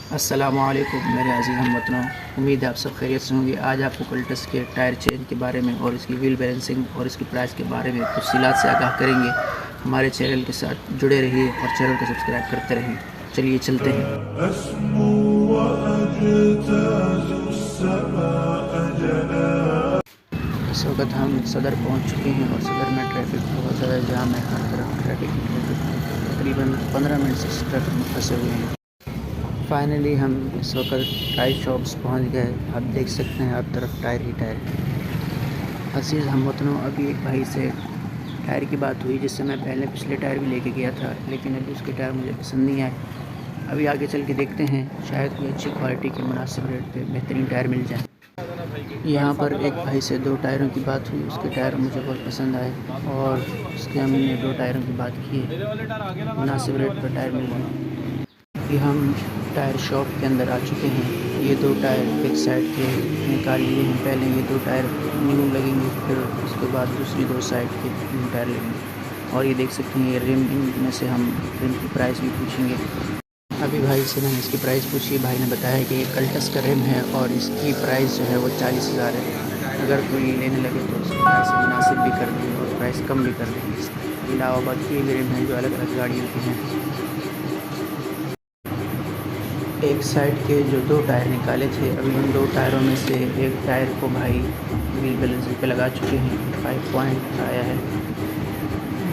अस्सलामुअलैकुम मेरे अज़ीज़ हमवतनों, उम्मीद है आप सब खैरियत से होंगे। आज आपको कल्टस के टायर चेंज के बारे में और इसकी व्हील बैलेंसिंग और इसकी प्राइस के बारे में तफसीलात से आगाह करेंगे। हमारे चैनल के साथ जुड़े रहिए और चैनल को सब्सक्राइब करते रहिए। चलिए चलते हैं। इस वक्त हम सदर पहुँच चुके हैं और सदर में ट्रैफिक बहुत ज़्यादा जाम है। हर तरफ ट्रैफिक तकरीबन 15 मिनट से ट्रैफिक में फंसे हुए हैं। फाइनली हम इस वक्त टायर शॉप्स पहुंच गए। आप देख सकते हैं हर तरफ टायर ही टायर। अजीज़ हमवतनों, अभी एक भाई से टायर की बात हुई जिससे मैं पहले पिछले टायर भी लेके गया था, लेकिन अभी उसके टायर मुझे पसंद नहीं आए। अभी आगे चल के देखते हैं, शायद कोई अच्छी क्वालिटी के मुनासिब रेट पे बेहतरीन टायर मिल जाए। यहाँ पर एक भाई से 2 टायरों की बात हुई, उसके टायर मुझे बहुत पसंद आए और उसके हमने 2 टायरों की बात की है। मुनासिब रेट पर टायर मिल गए। अभी हम टायर शॉप के अंदर आ चुके हैं। ये 2 टायर एक साइड के निकाल लिए हैं। पहले ये 2 टायर न्यू लगेंगे, फिर उसके बाद दूसरी 2 साइड के न्यू टायर लगेंगे। और ये देख सकते हैं ये रिम, इनमें से हम रिम की प्राइस भी पूछेंगे। अभी भाई से मैंने इसकी प्राइस पूछी। भाई ने बताया कि ये कल्टस का रिम है और इसकी प्राइस जो है वो 40,000 है। अगर कोई लेने लगे तो उसकी प्राइस मुनासिब भी कर देंगे और प्राइस कम भी कर देंगे। इसके अलावा बाकी ये भी रिम है जो अलग अलग गाड़ियों के हैं। एक साइड के जो 2 टायर निकाले थे, अभी उन 2 टायरों में से एक टायर को भाई व्हील बैलेंसिंग पे लगा चुके हैं। 5 पॉइंट आया है,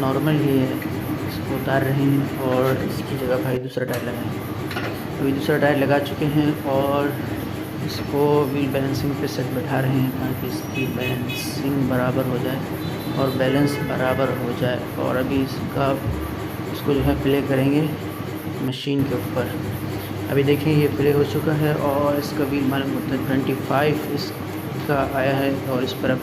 नॉर्मल ही है। इसको उतार रहे हैं और इसकी जगह भाई दूसरा टायर लगाएंगे। अभी दूसरा टायर लगा चुके हैं और इसको व्हील बैलेंसिंग पे सेट बैठा रहे हैं ताकि इसकी बैलेंसिंग बराबर हो जाए और बैलेंस बराबर हो जाए। और अभी इसको जो है प्ले करेंगे मशीन के ऊपर। अभी देखें ये प्ले हो चुका है और इसका व्हील मालूम होता है 25 इसका आया है और इस पर अब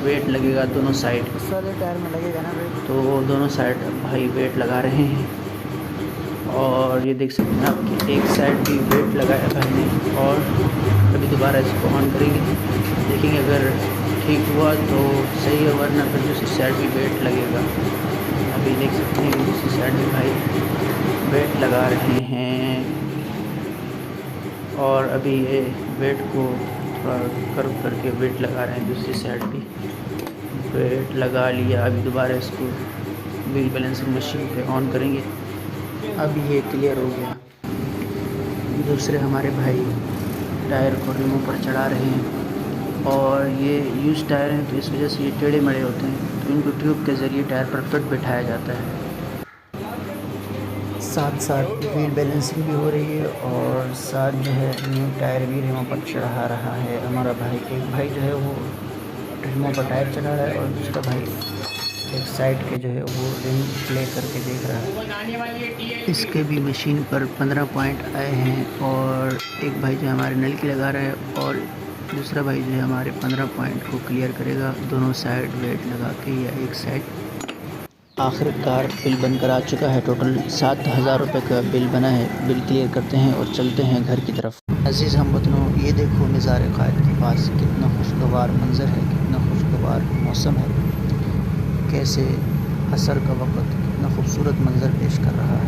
वेट लगेगा दोनों साइड। सारे टायर में लगेगा ना वेट, तो वो दोनों साइड भाई वेट लगा रहे हैं। और ये देख सकते हैं आप कि एक साइड भी वेट लगाया भाई ने और अभी दोबारा इसको ऑन करेंगे। देखेंगे अगर ठीक हुआ तो सही है, वरना फिर दूसरी साइड भी वेट लगेगा। अभी देख सकते हैं कि दूसरी साइड भी भाई वेट लगा रहे हैं और अभी ये वेट को थोड़ा कर्व करके वेट लगा रहे हैं। दूसरी साइड भी वेट लगा लिया। अभी दोबारा इसको व्हील बैलेंसिंग मशीन पे ऑन करेंगे। अभी ये क्लियर हो गया। दूसरे हमारे भाई टायर को रिमूव पर चढ़ा रहे हैं और ये यूज टायर हैं तो इस वजह से ये टेढ़े मेढ़े होते हैं, तो इनको ट्यूब के ज़रिए टायर पर फिट बिठाया जाता है। साथ साथ व्हील बैलेंसिंग भी हो रही है और साथ जो है न्यू टायर भी रिमो पर चढ़ा रहा है हमारा भाई। एक भाई जो है वो रिमो पर टायर चढ़ा रहा है और दूसरा भाई एक साइड के जो है वो रिम प्ले करके देख रहा है। इसके भी मशीन पर 15 पॉइंट आए हैं और एक भाई जो हमारे नल की लगा रहा है और दूसरा भाई जो है हमारे 15 पॉइंट को क्लियर करेगा दोनों साइड वेट लगा के या एक साइड। आखिरकार बिल बनकर आ चुका है। टोटल 7,000 रुपये का बिल बना है। बिल क्लियर करते हैं और चलते हैं घर की तरफ। अजीज़ हमवतनों, ये देखो मज़ार क़ायद के पास कितना खुशगवार मंज़र है, कितना खुशगवार मौसम है, कैसे असर का वक्त कितना खूबसूरत मंज़र पेश कर रहा है।